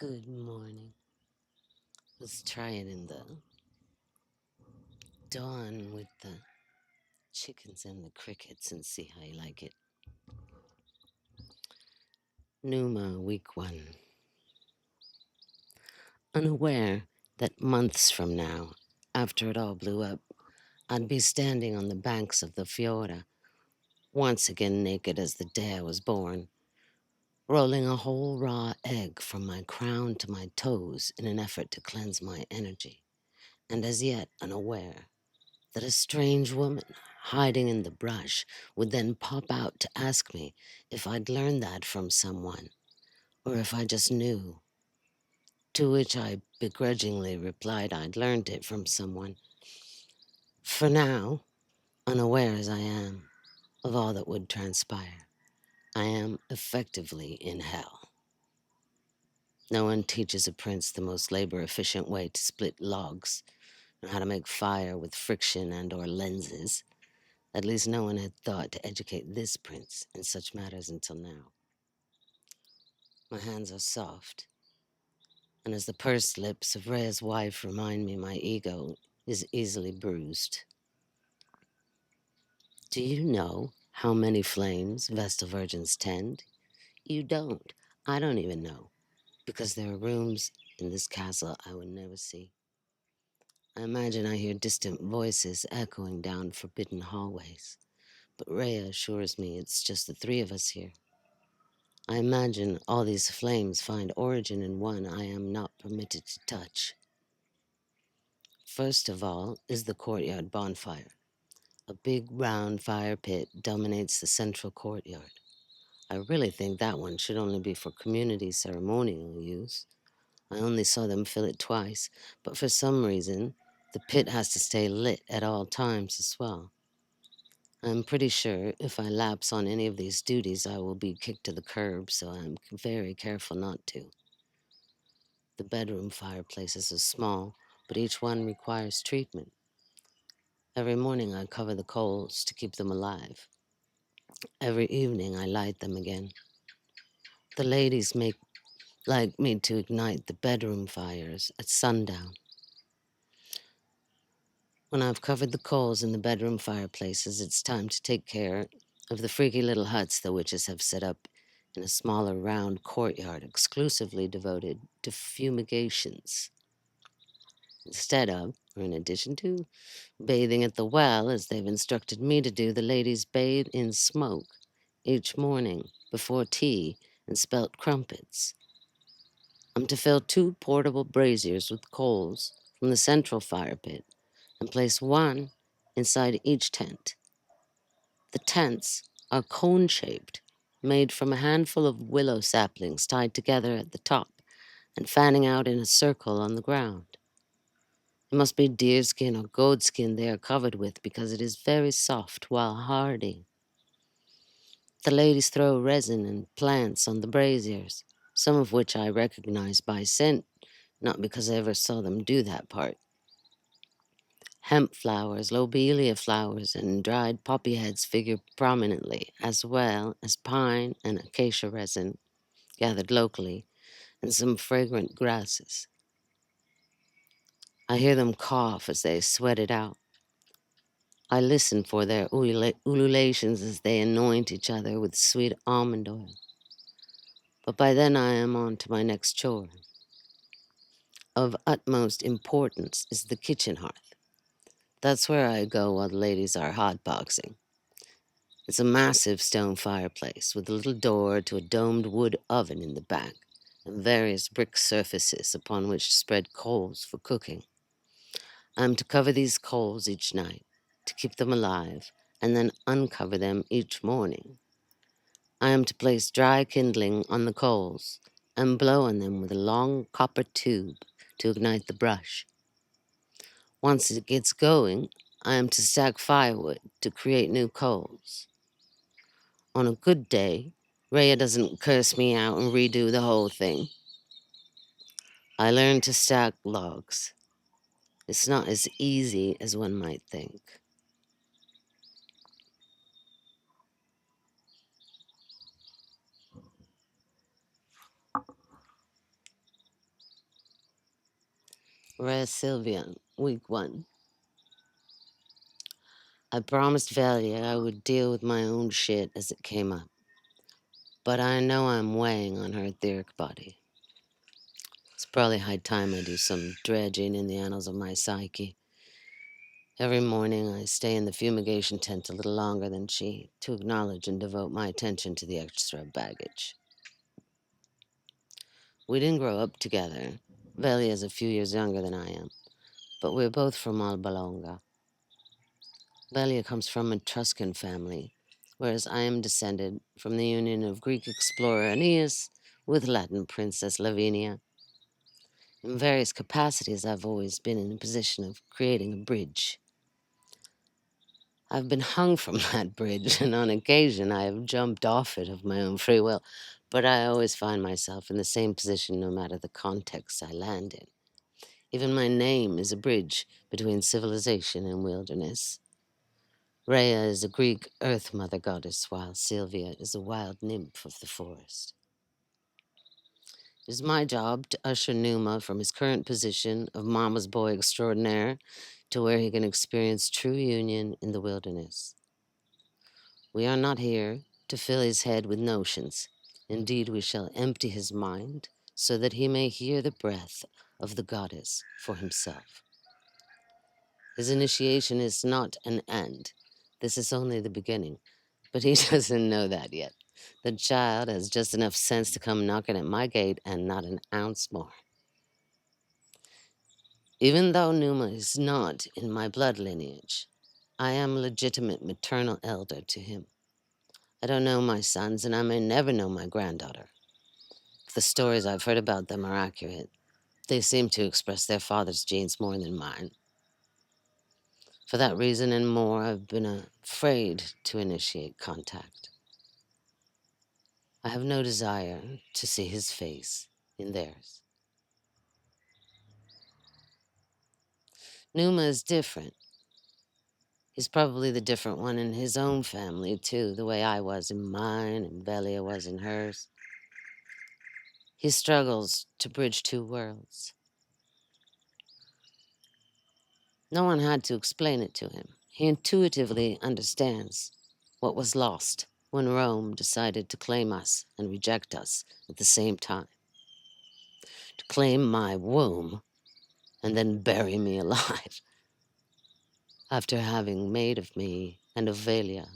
Good morning. Let's try it in the dawn with the chickens and the crickets and see how you like it. Numa, week 1. Unaware that months from now, after it all blew up, I'd be standing on the banks of the Fiora, once again naked as the day I was born, rolling a whole raw egg from my crown to my toes in an effort to cleanse my energy, and as yet unaware that a strange woman hiding in the brush would then pop out to ask me if I'd learned that from someone or if I just knew, to which I begrudgingly replied I'd learned it from someone. For now, unaware as I am of all that would transpire, I am effectively in hell. No one teaches a prince the most labor-efficient way to split logs, or how to make fire with friction and or lenses. At least no one had thought to educate this prince in such matters until now. My hands are soft, and as the pursed lips of Rhea's wife remind me my ego is easily bruised. Do you know how many flames Vestal virgins tend? You don't. I don't even know, because there are rooms in this castle I would never see. I imagine I hear distant voices echoing down forbidden hallways, but Rhea assures me it's just the three of us here. I imagine all these flames find origin in one I am not permitted to touch. First of all is the courtyard bonfire. A big round fire pit dominates the central courtyard. I really think that one should only be for community ceremonial use. I only saw them fill it twice, but for some reason, the pit has to stay lit at all times as well. I'm pretty sure if I lapse on any of these duties, I will be kicked to the curb, so I'm very careful not to. The bedroom fireplaces are small, but each one requires treatment. Every morning I cover the coals to keep them alive. Every evening I light them again. The ladies like me to ignite the bedroom fires at sundown. When I've covered the coals in the bedroom fireplaces, it's time to take care of the freaky little huts the witches have set up in a smaller round courtyard exclusively devoted to fumigations. Instead of, or in addition to, bathing at the well, as they've instructed me to do, the ladies bathe in smoke each morning before tea and spelt crumpets. I'm to fill 2 portable braziers with coals from the central fire pit and place one inside each tent. The tents are cone-shaped, made from a handful of willow saplings tied together at the top and fanning out in a circle on the ground. It must be deerskin or goatskin they are covered with because it is very soft while hardy. The ladies throw resin and plants on the braziers, some of which I recognize by scent, not because I ever saw them do that part. Hemp flowers, lobelia flowers, and dried poppy heads figure prominently, as well as pine and acacia resin, gathered locally, and some fragrant grasses. I hear them cough as they sweat it out. I listen for their ululations as they anoint each other with sweet almond oil. But by then I am on to my next chore. Of utmost importance is the kitchen hearth. That's where I go while the ladies are hotboxing. It's a massive stone fireplace with a little door to a domed wood oven in the back and various brick surfaces upon which to spread coals for cooking. I'm to cover these coals each night to keep them alive and then uncover them each morning. I am to place dry kindling on the coals and blow on them with a long copper tube to ignite the brush. Once it gets going, I am to stack firewood to create new coals. On a good day, Rhea doesn't curse me out and redo the whole thing. I learned to stack logs. It's not as easy as one might think. Rhea Silvia, week 1. I promised Valia I would deal with my own shit as it came up, but I know I'm weighing on her etheric body. It's probably high time I do some dredging in the annals of my psyche. Every morning I stay in the fumigation tent a little longer than she to acknowledge and devote my attention to the extra baggage. We didn't grow up together. Valia is a few years younger than I am, but we're both from Albalonga. Valia comes from a Etruscan family, whereas I am descended from the union of Greek explorer Aeneas with Latin princess Lavinia. In various capacities, I've always been in a position of creating a bridge. I've been hung from that bridge, and on occasion I have jumped off it of my own free will, but I always find myself in the same position no matter the context I land in. Even my name is a bridge between civilization and wilderness. Rhea is a Greek earth mother goddess, while Silvia is a wild nymph of the forest. It is my job to usher Numa from his current position of mama's boy extraordinaire to where he can experience true union in the wilderness. We are not here to fill his head with notions. Indeed, we shall empty his mind so that he may hear the breath of the goddess for himself. His initiation is not an end. This is only the beginning, but he doesn't know that yet. The child has just enough sense to come knocking at my gate and not an ounce more. Even though Numa is not in my blood lineage, I am legitimate maternal elder to him. I don't know my sons, and I may never know my granddaughter. If the stories I've heard about them are accurate, they seem to express their father's genes more than mine. For that reason and more, I've been afraid to initiate contact. I have no desire to see his face in theirs. Numa is different. He's probably the different one in his own family, too, the way I was in mine and Belia was in hers. He struggles to bridge two worlds. No one had to explain it to him. He intuitively understands what was lost when Rome decided to claim us and reject us at the same time. To claim my womb and then bury me alive after having made of me and of Velia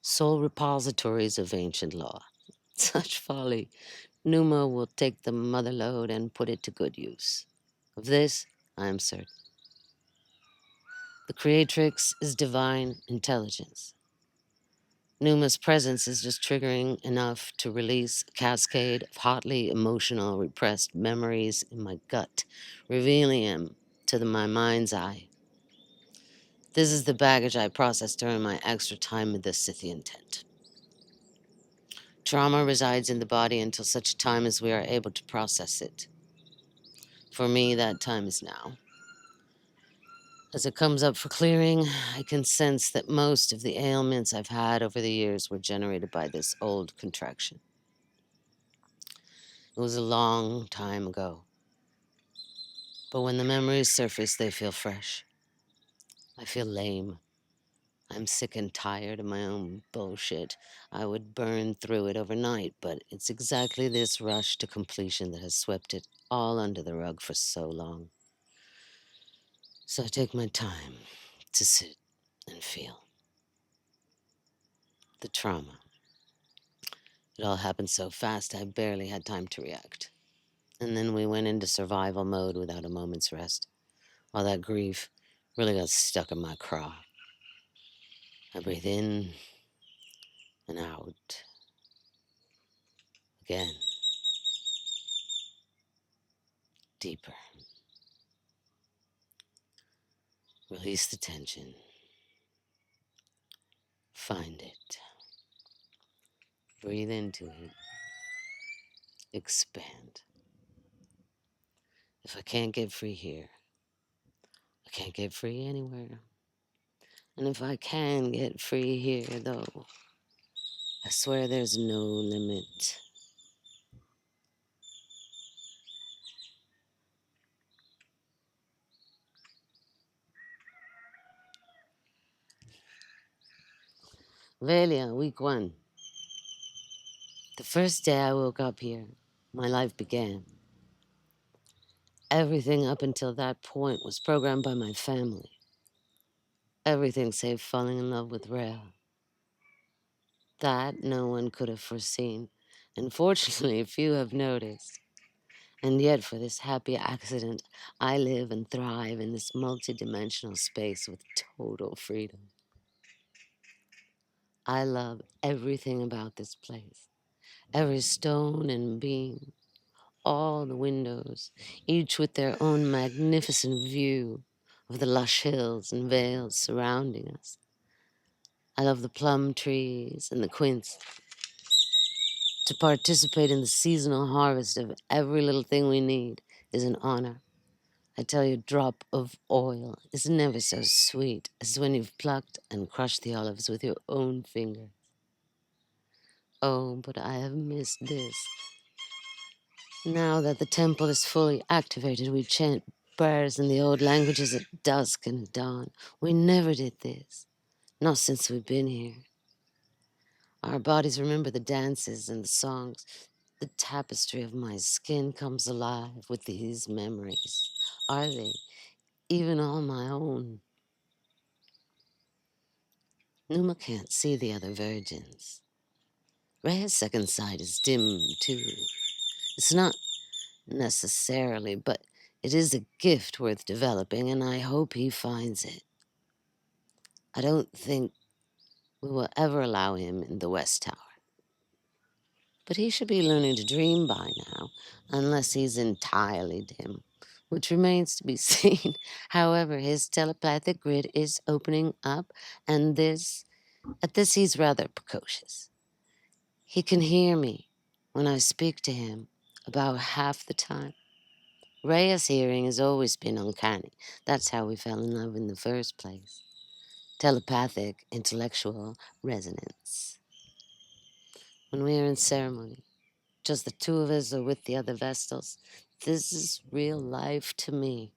sole repositories of ancient law. Such folly. Numa will take the mother lode and put it to good use. Of this, I am certain. The creatrix is divine intelligence. Numa's presence is just triggering enough to release a cascade of hotly emotional, repressed memories in my gut, revealing them to my mind's eye. This is the baggage I processed during my extra time in the Scythian tent. Trauma resides in the body until such time as we are able to process it. For me, that time is now. As it comes up for clearing, I can sense that most of the ailments I've had over the years were generated by this old contraction. It was a long time ago. But when the memories surface, they feel fresh. I feel lame. I'm sick and tired of my own bullshit. I would burn through it overnight, but it's exactly this rush to completion that has swept it all under the rug for so long. So I take my time to sit and feel the trauma. It all happened so fast, I barely had time to react. And then we went into survival mode without a moment's rest. All that grief really got stuck in my craw. I breathe in and out. Again. Deeper. Release the tension. Find it. Breathe into it. Expand. If I can't get free here, I can't get free anywhere. And if I can get free here, though, I swear there's no limit. Velia, week 1. The first day I woke up here, my life began. Everything up until that point was programmed by my family. Everything save falling in love with Rhea. That no one could have foreseen, and fortunately few have noticed. And yet for this happy accident, I live and thrive in this multidimensional space with total freedom. I love everything about this place. Every stone and beam, all the windows, each with their own magnificent view of the lush hills and vales surrounding us. I love the plum trees and the quince. To participate in the seasonal harvest of every little thing we need is an honor. I tell you, a drop of oil is never so sweet as when you've plucked and crushed the olives with your own finger. Oh, but I have missed this. Now that the temple is fully activated, we chant prayers in the old languages at dusk and dawn. We never did this, not since we've been here. Our bodies remember the dances and the songs. The tapestry of my skin comes alive with these memories. Are they even all my own? Numa can't see the other virgins. Rhea's second sight is dim, too. It's not necessarily, but it is a gift worth developing, and I hope he finds it. I don't think we will ever allow him in the West Tower. But he should be learning to dream by now, unless he's entirely dim, which remains to be seen. However, his telepathic grid is opening up, and at this he's rather precocious. He can hear me when I speak to him about half the time. Rhea's hearing has always been uncanny. That's how we fell in love in the first place. Telepathic, intellectual resonance. When we are in ceremony, just the two of us or with the other Vestals, this is real life to me.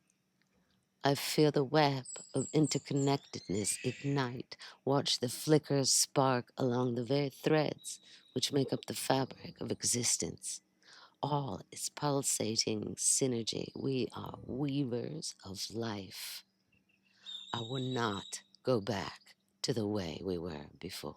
I feel the web of interconnectedness ignite, watch the flickers spark along the very threads which make up the fabric of existence. All is pulsating synergy. We are weavers of life. I will not go back to the way we were before.